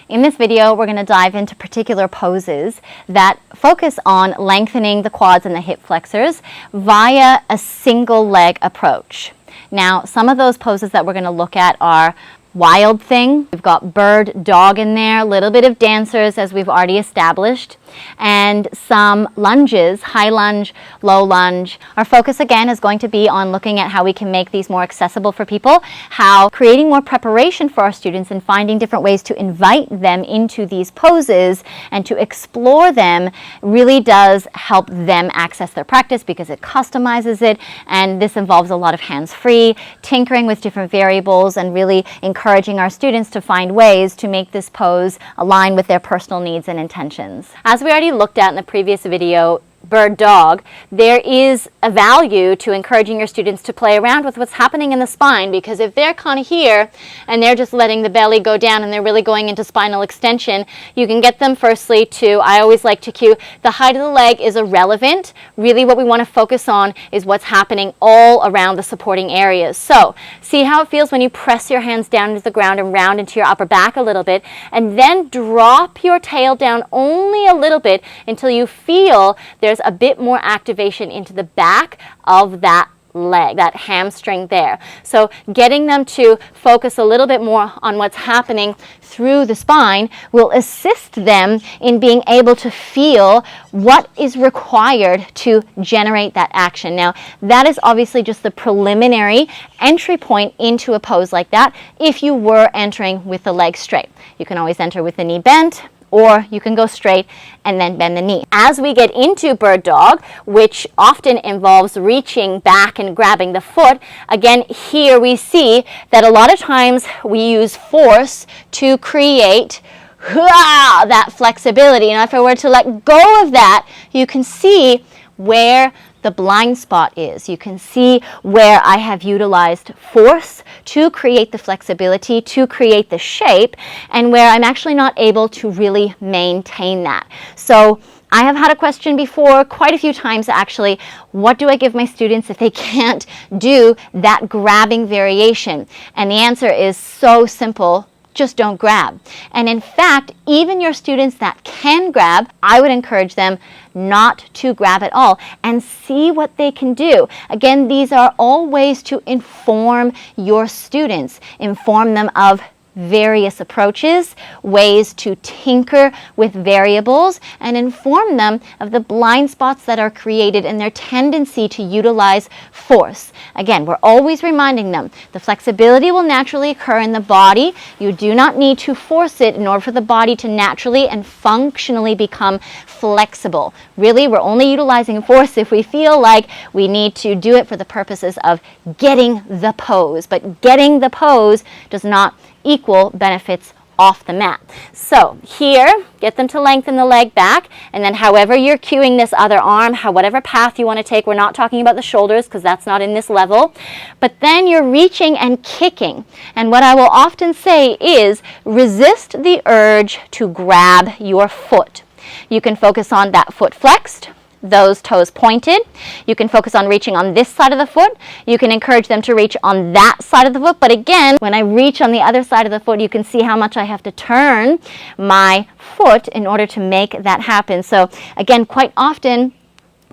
In this video, we're going to dive into particular poses that focus on lengthening the quads and the hip flexors via a single leg approach. Now, some of those poses that we're going to look at are wild thing. We've got bird dog in there, a little bit of dancers as we've already established, and some lunges, high lunge, low lunge. Our focus again is going to be on looking at how we can make these more accessible for people, how creating more preparation for our students and finding different ways to invite them into these poses and to explore them really does help them access their practice because it customizes it, and this involves a lot of hands-free, tinkering with different variables and really encouraging our students to find ways to make this pose align with their personal needs and intentions. As we already looked at in the previous video, bird dog, there is a value to encouraging your students to play around with what's happening in the spine, because if they're kind of here and they're just letting the belly go down and they're really going into spinal extension, you can get them firstly to, I always like to cue, the height of the leg is irrelevant. Really what we want to focus on is what's happening all around the supporting areas. So see how it feels when you press your hands down into the ground and round into your upper back a little bit, and then drop your tail down only a little bit until you feel there's a bit more activation into the back of that leg, that hamstring there. So getting them to focus a little bit more on what's happening through the spine will assist them in being able to feel what is required to generate that action. Now, that is obviously just the preliminary entry point into a pose like that if you were entering with the leg straight. You can always enter with the knee bent, or you can go straight and then bend the knee. As we get into bird dog, which often involves reaching back and grabbing the foot, again, here we see that a lot of times we use force to create that flexibility. And if I were to let go of that, you can see where the blind spot is. You can see where I have utilized force to create the flexibility, to create the shape, and where I'm actually not able to really maintain that. So I have had a question before, quite a few times actually, what do I give my students if they can't do that grabbing variation? And the answer is so simple. Just don't grab. And in fact, even your students that can grab, I would encourage them not to grab at all and see what they can do. Again, these are all ways to inform your students, inform them of various approaches, ways to tinker with variables, and inform them of the blind spots that are created and their tendency to utilize force. Again, we're always reminding them the flexibility will naturally occur in the body. You do not need to force it in order for the body to naturally and functionally become flexible. Really, we're only utilizing force if we feel like we need to do it for the purposes of getting the pose. But getting the pose does not equal benefits off the mat. So here, get them to lengthen the leg back, and then however you're cueing this other arm, whatever path you want to take, we're not talking about the shoulders because that's not in this level, but then you're reaching and kicking. And what I will often say is resist the urge to grab your foot. You can focus on that foot flexed, those toes pointed. You can focus on reaching on this side of the foot. You can encourage them to reach on that side of the foot. But again, when I reach on the other side of the foot, you can see how much I have to turn my foot in order to make that happen. So again, quite often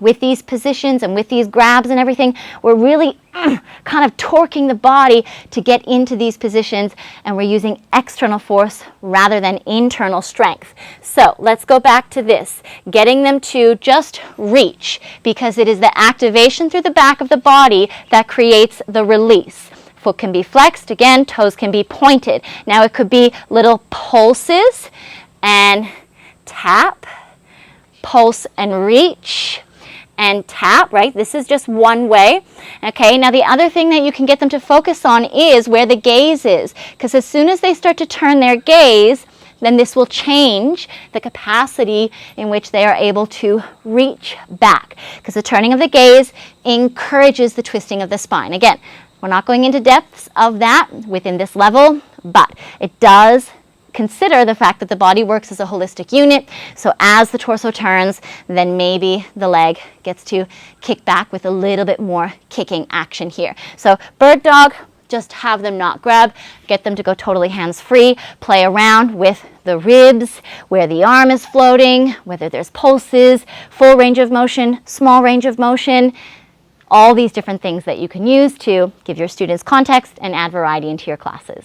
with these positions and with these grabs and everything, we're really kind of torquing the body to get into these positions, and we're using external force rather than internal strength. So let's go back to this, getting them to just reach, because it is the activation through the back of the body that creates the release. Foot can be flexed, again, toes can be pointed. Now it could be little pulses and tap, pulse and reach, and tap, right? This is just one way. Okay, now the other thing that you can get them to focus on is where the gaze is, because as soon as they start to turn their gaze, then this will change the capacity in which they are able to reach back, because the turning of the gaze encourages the twisting of the spine. Again, we're not going into depths of that within this level, but it does consider the fact that the body works as a holistic unit. So as the torso turns, then maybe the leg gets to kick back with a little bit more kicking action here. So bird dog, just have them not grab, get them to go totally hands-free, play around with the ribs, where the arm is floating, whether there's pulses, full range of motion, small range of motion, all these different things that you can use to give your students context and add variety into your classes.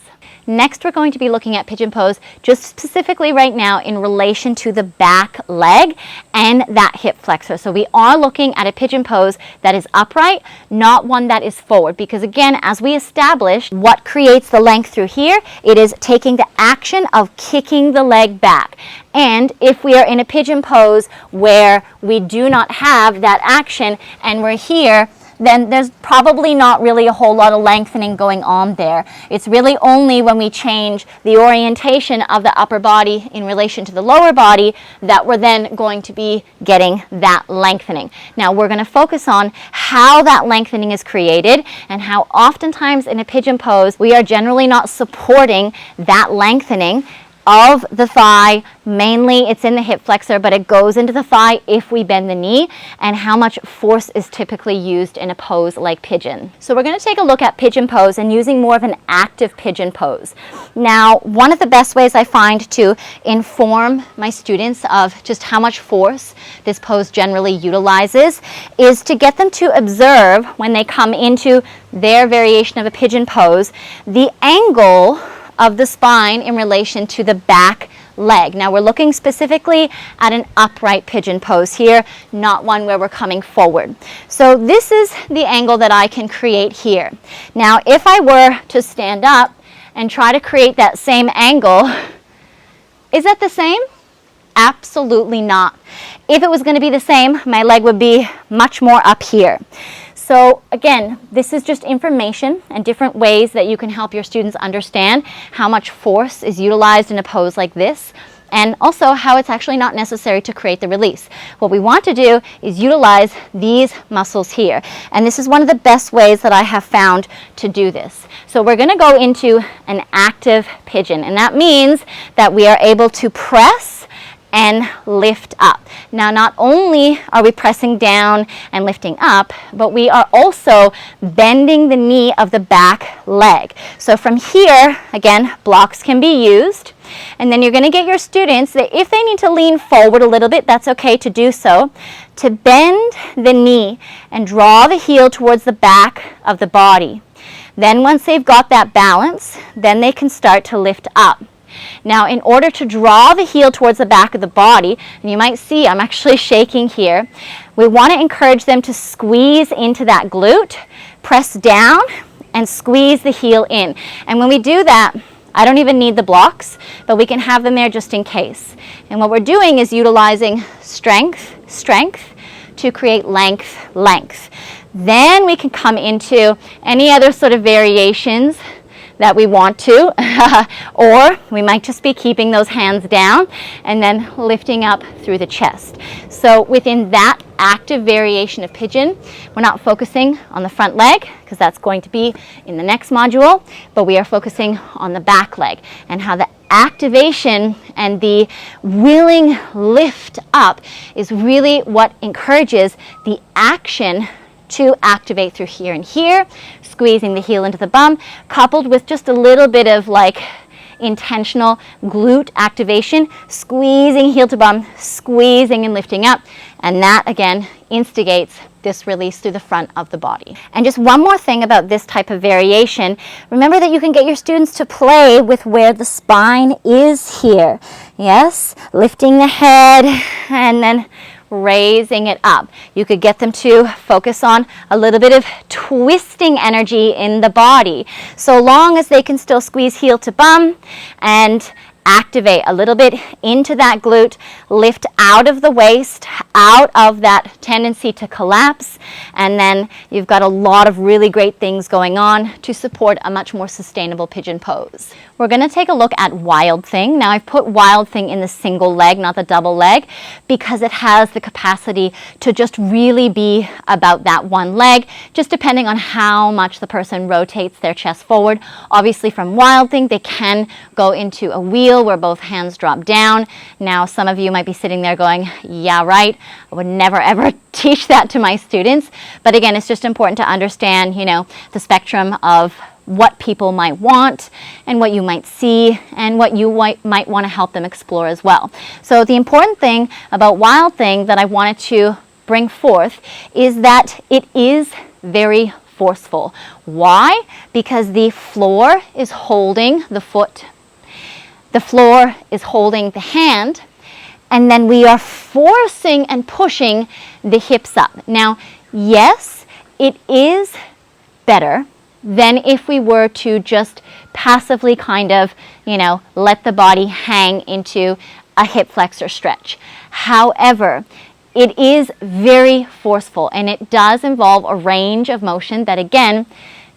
Next, we're going to be looking at pigeon pose just specifically right now in relation to the back leg and that hip flexor. So we are looking at a pigeon pose that is upright, not one that is forward, because again, as we established, what creates the length through here, it is taking the action of kicking the leg back. And if we are in a pigeon pose where we do not have that action and we're here, then there's probably not really a whole lot of lengthening going on there. It's really only when we change the orientation of the upper body in relation to the lower body that we're then going to be getting that lengthening. Now we're going to focus on how that lengthening is created and how oftentimes in a pigeon pose we are generally not supporting that lengthening of the thigh. Mainly it's in the hip flexor, but it goes into the thigh if we bend the knee, and how much force is typically used in a pose like pigeon. So we're going to take a look at pigeon pose and using more of an active pigeon pose. Now, one of the best ways I find to inform my students of just how much force this pose generally utilizes is to get them to observe when they come into their variation of a pigeon pose, the angle of the spine in relation to the back leg. Now we're looking specifically at an upright pigeon pose here, not one where we're coming forward. So this is the angle that I can create here. Now if I were to stand up and try to create that same angle, is that the same? Absolutely not. If it was going to be the same, my leg would be much more up here. So again, this is just information and different ways that you can help your students understand how much force is utilized in a pose like this, and also how it's actually not necessary to create the release. What we want to do is utilize these muscles here, and this is one of the best ways that I have found to do this. So we're going to go into an active pigeon, and that means that we are able to press and lift up. Now, not only are we pressing down and lifting up, but we are also bending the knee of the back leg. So from here, again, blocks can be used. And then you're going to get your students that if they need to lean forward a little bit, that's okay to do so, to bend the knee and draw the heel towards the back of the body. Then once they've got that balance, then they can start to lift up. Now, in order to draw the heel towards the back of the body, and you might see I'm actually shaking here, we want to encourage them to squeeze into that glute, press down, and squeeze the heel in. And when we do that, I don't even need the blocks, but we can have them there just in case. And what we're doing is utilizing strength to create length. Then we can come into any other sort of variations that we want to, or we might just be keeping those hands down and then lifting up through the chest. So within that active variation of pigeon, we're not focusing on the front leg because that's going to be in the next module, but we are focusing on the back leg and how the activation and the willing lift up is really what encourages the action to activate through here and here, squeezing the heel into the bum, coupled with just a little bit of like intentional glute activation, squeezing heel to bum, squeezing and lifting up, and that again instigates this release through the front of the body. And just one more thing about this type of variation, remember that you can get your students to play with where the spine is here. Yes, lifting the head and then raising it up. You could get them to focus on a little bit of twisting energy in the body, so long as they can still squeeze heel to bum and activate a little bit into that glute, lift out of the waist, out of that tendency to collapse, and then you've got a lot of really great things going on to support a much more sustainable pigeon pose. We're going to take a look at Wild Thing. Now I've put Wild Thing in the single leg, not the double leg, because it has the capacity to just really be about that one leg, just depending on how much the person rotates their chest forward. Obviously from Wild Thing, they can go into a wheel where both hands drop down. Now some of you might be sitting there going, yeah, right, I would never ever teach that to my students. But again, it's just important to understand, the spectrum of what people might want and what you might see and what you might want to help them explore as well. So the important thing about Wild Thing that I wanted to bring forth is that it is very forceful. Why? Because the floor is holding the foot, the floor is holding the hand, and then we are forcing and pushing the hips up. Now, yes, it is better than if we were to just passively kind of, let the body hang into a hip flexor stretch. However, it is very forceful, and it does involve a range of motion that, again,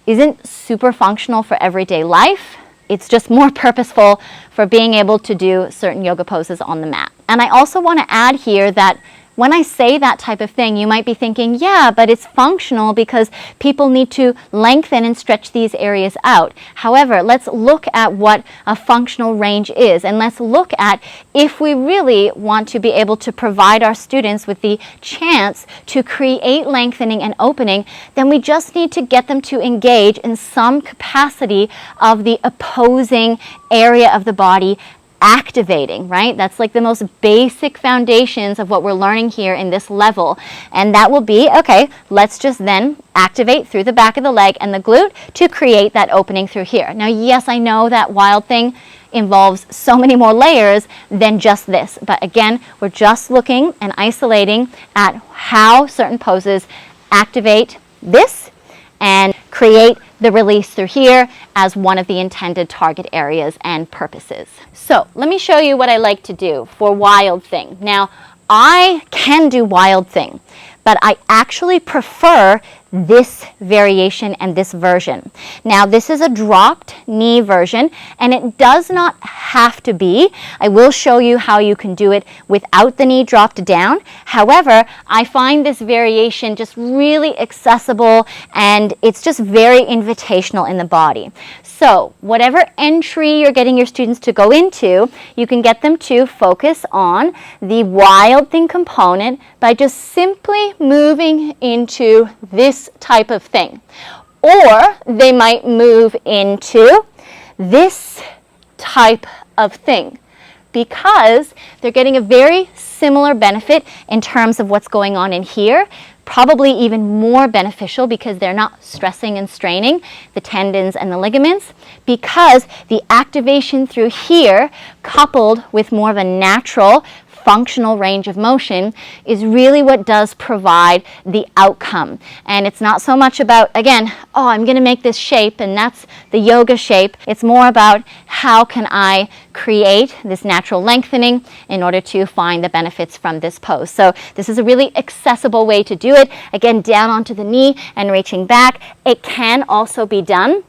isn't super functional for everyday life. It's just more purposeful for being able to do certain yoga poses on the mat. And I also want to add here that when I say that type of thing, you might be thinking, yeah, but it's functional because people need to lengthen and stretch these areas out. However, let's look at what a functional range is, and let's look at if we really want to be able to provide our students with the chance to create lengthening and opening, then we just need to get them to engage in some capacity of the opposing area of the body activating, right? That's like the most basic foundations of what we're learning here in this level. And that will be, okay, let's just then activate through the back of the leg and the glute to create that opening through here. Now, yes, I know that Wild Thing involves so many more layers than just this. But again, we're just looking and isolating at how certain poses activate this and create the release through here as one of the intended target areas and purposes. So let me show you what I like to do for Wild Thing. Now, I can do Wild Thing, but I actually prefer this variation and this version. Now, this is a dropped knee version, and it does not have to be. I will show you how you can do it without the knee dropped down. However, I find this variation just really accessible, and it's just very invitational in the body. So whatever entry you're getting your students to go into, you can get them to focus on the Wild Thing component by just simply moving into this type of thing. Or they might move into this type of thing because they're getting a very similar benefit in terms of what's going on in here, probably even more beneficial because they're not stressing and straining the tendons and the ligaments, because the activation through here coupled with more of a natural functional range of motion is really what does provide the outcome. And it's not so much about, again, oh, I'm going to make this shape and that's the yoga shape. It's more about how can I create this natural lengthening in order to find the benefits from this pose. So this is a really accessible way to do it. Again, down onto the knee and reaching back. It can also be done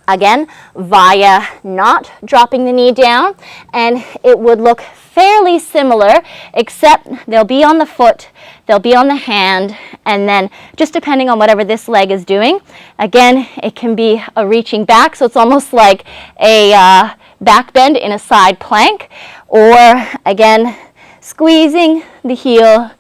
again via not dropping the knee down, and it would look fairly similar, except they'll be on the foot, they'll be on the hand, and then just depending on whatever this leg is doing, again, it can be a reaching back, so it's almost like a back bend in a side plank, or again, squeezing the heel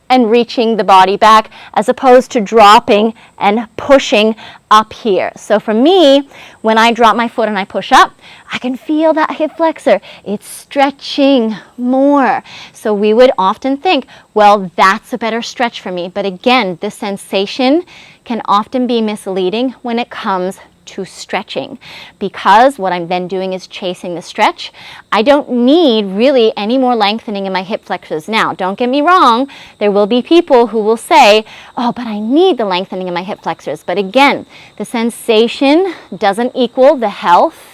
and reaching the body back, as opposed to dropping and pushing up here. So for me, when I drop my foot and I push up, I can feel that hip flexor. It's stretching more. So we would often think, well, that's a better stretch for me. But again, the sensation can often be misleading when it comes to stretching, because what I'm then doing is chasing the stretch. I don't need really any more lengthening in my hip flexors. Now, don't get me wrong, there will be people who will say, oh, but I need the lengthening in my hip flexors. But again, the sensation doesn't equal the health,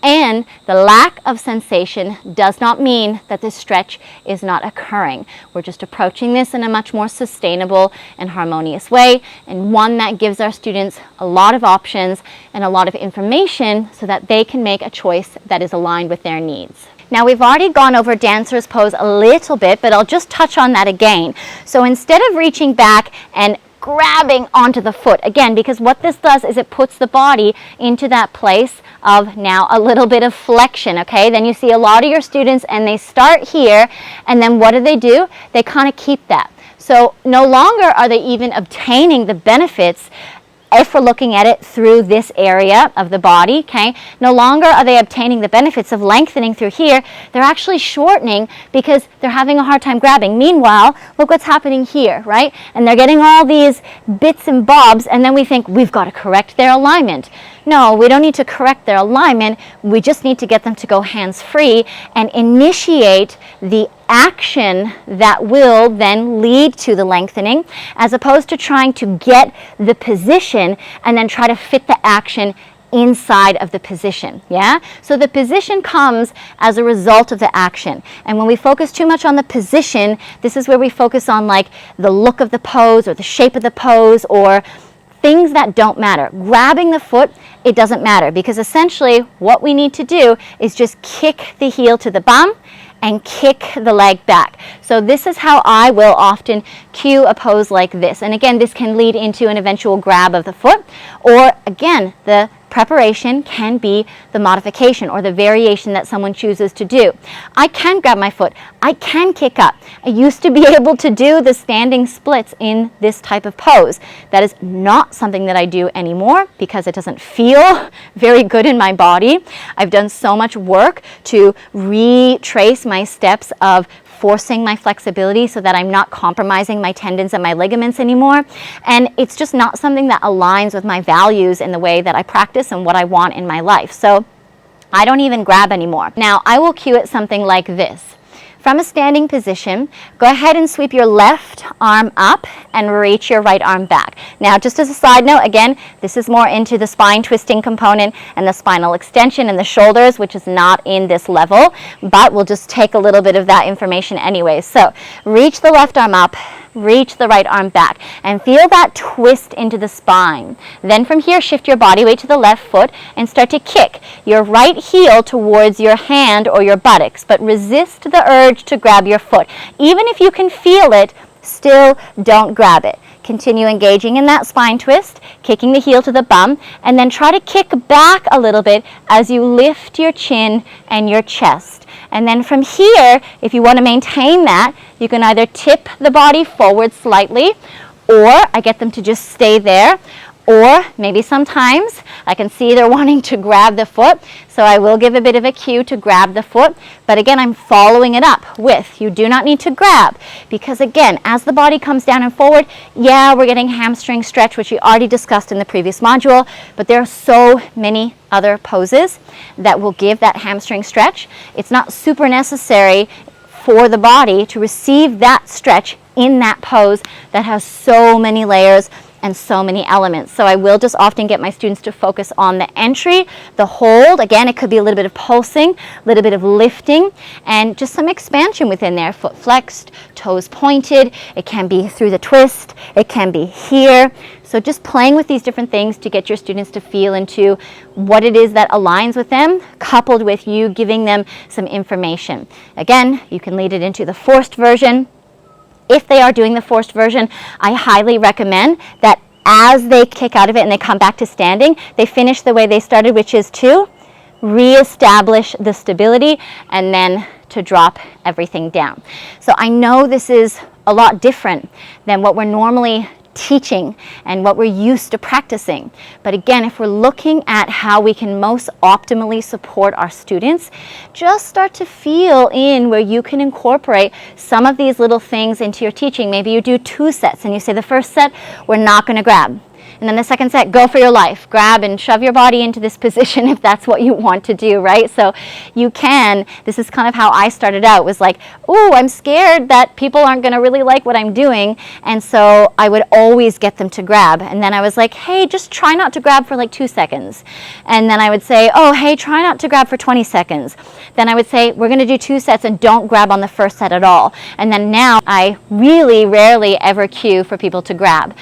and the lack of sensation does not mean that this stretch is not occurring. We're just approaching this in a much more sustainable and harmonious way, and one that gives our students a lot of options and a lot of information so that they can make a choice that is aligned with their needs. Now, we've already gone over dancer's pose a little bit, but I'll just touch on that again. So instead of reaching back and grabbing onto the foot, again, because what this does is it puts the body into that place of now a little bit of flexion, okay? Then you see a lot of your students and they start here, and then what do? They kind of keep that. So no longer are they even obtaining the benefits if we're looking at it through this area of the body, okay, no longer are they obtaining the benefits of lengthening through here, they're actually shortening because they're having a hard time grabbing. Meanwhile, look what's happening here, right? And they're getting all these bits and bobs, and then we think we've got to correct their alignment. No, we don't need to correct their alignment. We just need to get them to go hands-free and initiate the action that will then lead to the lengthening, as opposed to trying to get the position and then try to fit the action inside of the position, yeah? So the position comes as a result of the action. And when we focus too much on the position, this is where we focus on like the look of the pose or the shape of the pose or things that don't matter. Grabbing the foot, it doesn't matter, because essentially what we need to do is just kick the heel to the bum and kick the leg back. So this is how I will often cue a pose like this. And again, this can lead into an eventual grab of the foot, or again, the preparation can be the modification or the variation that someone chooses to do. I can grab my foot. I can kick up. I used to be able to do the standing splits in this type of pose. That is not something that I do anymore because it doesn't feel very good in my body. I've done so much work to retrace my steps of forcing my flexibility so that I'm not compromising my tendons and my ligaments anymore. And it's just not something that aligns with my values in the way that I practice and what I want in my life. So I don't even grab anymore. Now I will cue it something like this. From a standing position, go ahead and sweep your left arm up and reach your right arm back. Now, just as a side note, again, this is more into the spine twisting component and the spinal extension and the shoulders, which is not in this level, but we'll just take a little bit of that information anyway. So, reach the left arm up, reach the right arm back, and feel that twist into the spine. Then from here, shift your body weight to the left foot and start to kick your right heel towards your hand or your buttocks, but resist the urge to grab your foot. Even if you can feel it, still don't grab it. Continue engaging in that spine twist, kicking the heel to the bum, and then try to kick back a little bit as you lift your chin and your chest. And then from here, if you want to maintain that, you can either tip the body forward slightly, or I get them to just stay there, or maybe sometimes I can see they're wanting to grab the foot, so I will give a bit of a cue to grab the foot. But again, I'm following it up with, you do not need to grab, because again, as the body comes down and forward, yeah, we're getting hamstring stretch, which we already discussed in the previous module, but there are so many other poses that will give that hamstring stretch. It's not super necessary for the body to receive that stretch in that pose that has so many layers and so many elements. So I will just often get my students to focus on the entry, the hold. Again, it could be a little bit of pulsing, a little bit of lifting, and just some expansion within there. Foot flexed, toes pointed. It can be through the twist. It can be here. So just playing with these different things to get your students to feel into what it is that aligns with them, coupled with you giving them some information. Again, you can lead it into the forced version. If they are doing the forced version, I highly recommend that as they kick out of it and they come back to standing, they finish the way they started, which is to reestablish the stability and then to drop everything down. So I know this is a lot different than what we're normally teaching and what we're used to practicing. But again, if we're looking at how we can most optimally support our students, just start to feel in where you can incorporate some of these little things into your teaching. Maybe you do 2 sets and you say the first set, we're not going to grab. And then the second set, go for your life. Grab and shove your body into this position if that's what you want to do, right? So you can, this is kind of how I started out, was like, oh, I'm scared that people aren't going to really like what I'm doing. And so I would always get them to grab. And then I was like, hey, just try not to grab for like 2 seconds. And then I would say, oh, hey, try not to grab for 20 seconds. Then I would say, we're going to do 2 sets and don't grab on the first set at all. And then now I really rarely ever cue for people to grab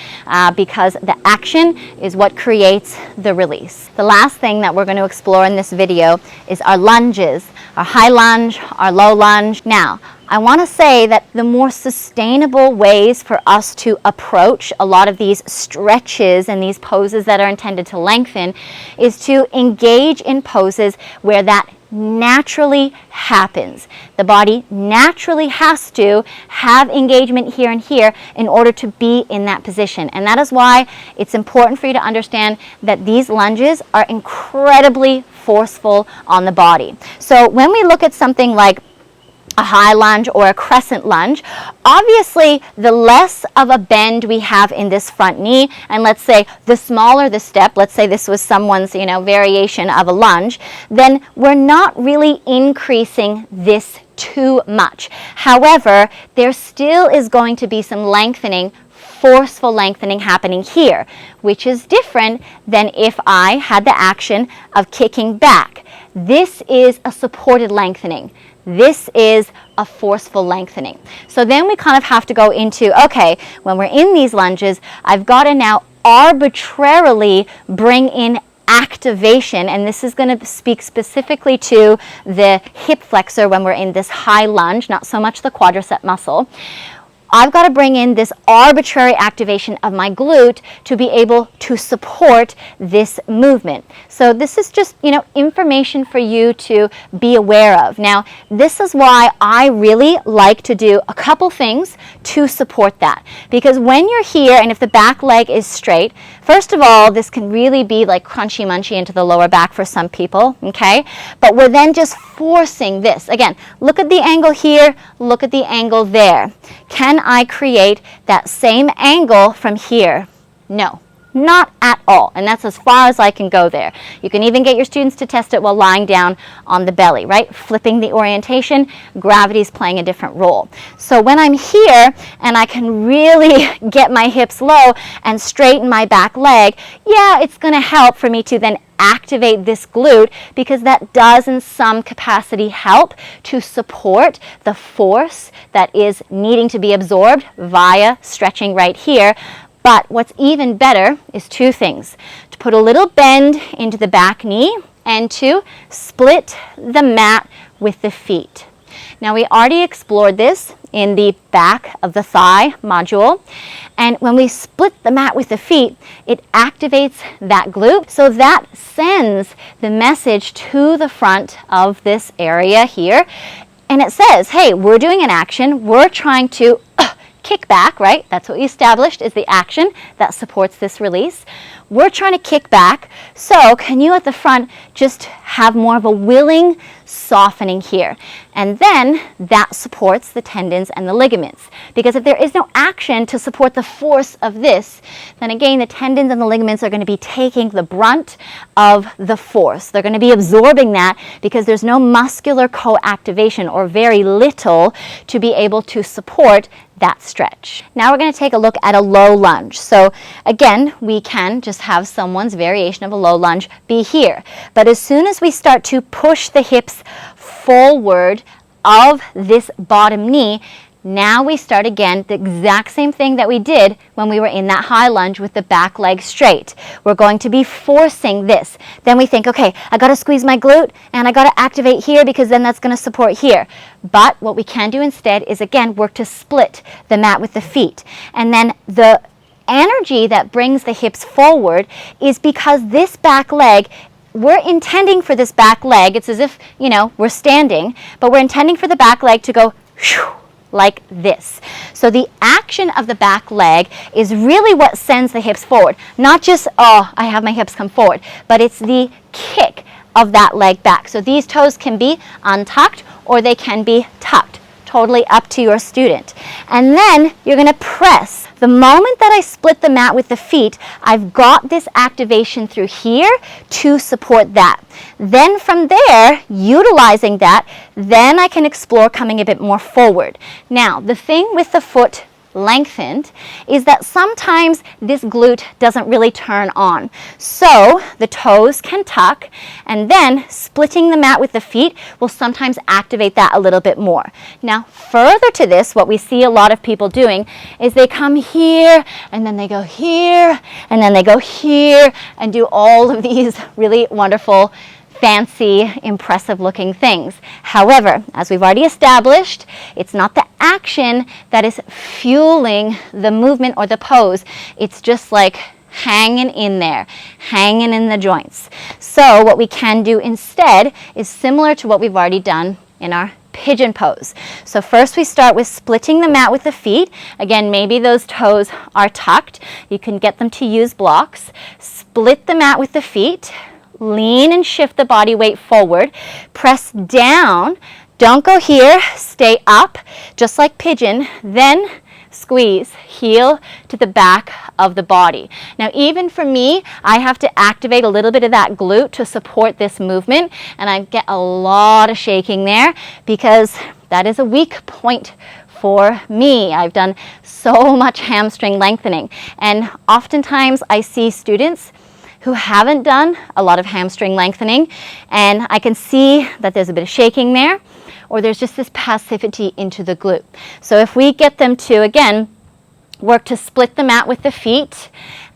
because the action is what creates the release. The last thing that we're going to explore in this video is our lunges, our high lunge, our low lunge. Now, I want to say that the more sustainable ways for us to approach a lot of these stretches and these poses that are intended to lengthen is to engage in poses where that naturally happens. The body naturally has to have engagement here and here in order to be in that position. And that is why it's important for you to understand that these lunges are incredibly forceful on the body. So when we look at something like a high lunge or a crescent lunge, obviously the less of a bend we have in this front knee, and let's say the smaller the step, let's say this was someone's variation of a lunge, then we're not really increasing this too much. However, there still is going to be some lengthening, forceful lengthening happening here, which is different than if I had the action of kicking back. This is a supported lengthening. This is a forceful lengthening. So then we kind of have to go into, okay, when we're in these lunges, I've got to now arbitrarily bring in activation, and this is going to speak specifically to the hip flexor when we're in this high lunge, not so much the quadricep muscle. I've got to bring in this arbitrary activation of my glute to be able to support this movement. So this is just, information for you to be aware of. Now, this is why I really like to do a couple things to support that. Because when you're here and if the back leg is straight, first of all, this can really be like crunchy munchy into the lower back for some people, okay? But we're then just forcing this. Again, look at the angle here, look at the angle there. Can I create that same angle from here? No, not at all. And that's as far as I can go there. You can even get your students to test it while lying down on the belly, right? Flipping the orientation, gravity's playing a different role. So when I'm here and I can really get my hips low and straighten my back leg, yeah, it's going to help for me to then activate this glute, because that does in some capacity help to support the force that is needing to be absorbed via stretching right here. But what's even better is two things: to put a little bend into the back knee and to split the mat with the feet. Now, we already explored this in the back of the thigh module. And when we split the mat with the feet, it activates that glute. So that sends the message to the front of this area here. And it says, hey, we're doing an action. We're trying to kick back, right? That's what we established is the action that supports this release. We're trying to kick back. So can you at the front just have more of a willing softening here? And then that supports the tendons and the ligaments. Because if there is no action to support the force of this, then again, the tendons and the ligaments are going to be taking the brunt of the force. They're going to be absorbing that because there's no muscular co-activation, or very little, to be able to support that stretch. Now we're going to take a look at a low lunge. So again, we can just have someone's variation of a low lunge be here. But as soon as we start to push the hips forward of this bottom knee, now we start again the exact same thing that we did when we were in that high lunge with the back leg straight. We're going to be forcing this. Then we think, okay, I got to squeeze my glute and I got to activate here because then that's going to support here. But what we can do instead is, again, work to split the mat with the feet. And then the energy that brings the hips forward is because this back leg, we're intending for this back leg, it's as if, we're standing, but we're intending for the back leg to go whew, like this. So the action of the back leg is really what sends the hips forward. Not just, oh, I have my hips come forward, but it's the kick of that leg back. So these toes can be untucked or they can be tucked. Totally up to your student. And then you're going to press. The moment that I split the mat with the feet, I've got this activation through here to support that. Then from there, utilizing that, then I can explore coming a bit more forward. Now, the thing with the foot lengthened is that sometimes this glute doesn't really turn on. So the toes can tuck, and then splitting the mat with the feet will sometimes activate that a little bit more. Now, further to this, what we see a lot of people doing is they come here, and then they go here, and then they go here, and do all of these really wonderful, fancy, impressive looking things. However, as we've already established, it's not the action that is fueling the movement or the pose. It's just like hanging in there, hanging in the joints. So what we can do instead is similar to what we've already done in our pigeon pose. So first we start with splitting the mat with the feet. Again, maybe those toes are tucked. You can get them to use blocks. Split the mat with the feet. Lean and shift the body weight forward. Press down. Don't go here. Stay up, just like pigeon. Then squeeze, heel to the back of the body. Now, even for me, I have to activate a little bit of that glute to support this movement, and I get a lot of shaking there because that is a weak point for me. I've done so much hamstring lengthening, and oftentimes I see students who haven't done a lot of hamstring lengthening, and I can see that there's a bit of shaking there, or there's just this passivity into the glute. So if we get them to, again, work to split the mat with the feet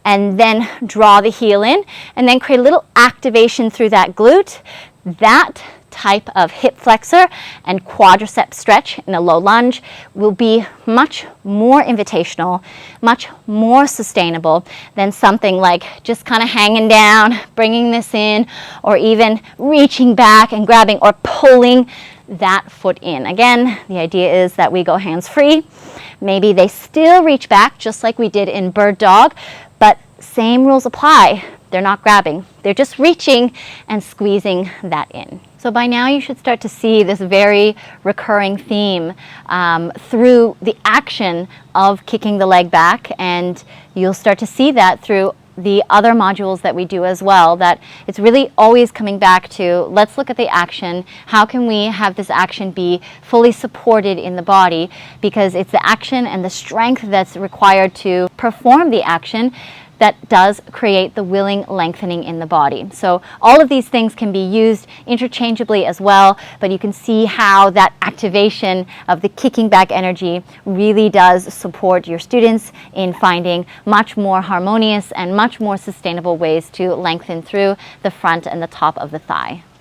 and then draw the heel in and then create a little activation through that glute, that type of hip flexor and quadricep stretch in a low lunge will be much more invitational, much more sustainable than something like just kind of hanging down, bringing this in, or even reaching back and grabbing or pulling that foot in. Again, the idea is that we go hands free. Maybe they still reach back just like we did in bird dog, but same rules apply. They're not grabbing. They're just reaching and squeezing that in. So by now you should start to see this very recurring theme through the action of kicking the leg back, and you'll start to see that through the other modules that we do as well, that it's really always coming back to, let's look at the action. How can we have this action be fully supported in the body? Because it's the action and the strength that's required to perform the action that does create the willing lengthening in the body. So all of these things can be used interchangeably as well, but you can see how that activation of the kicking back energy really does support your students in finding much more harmonious and much more sustainable ways to lengthen through the front and the top of the thigh.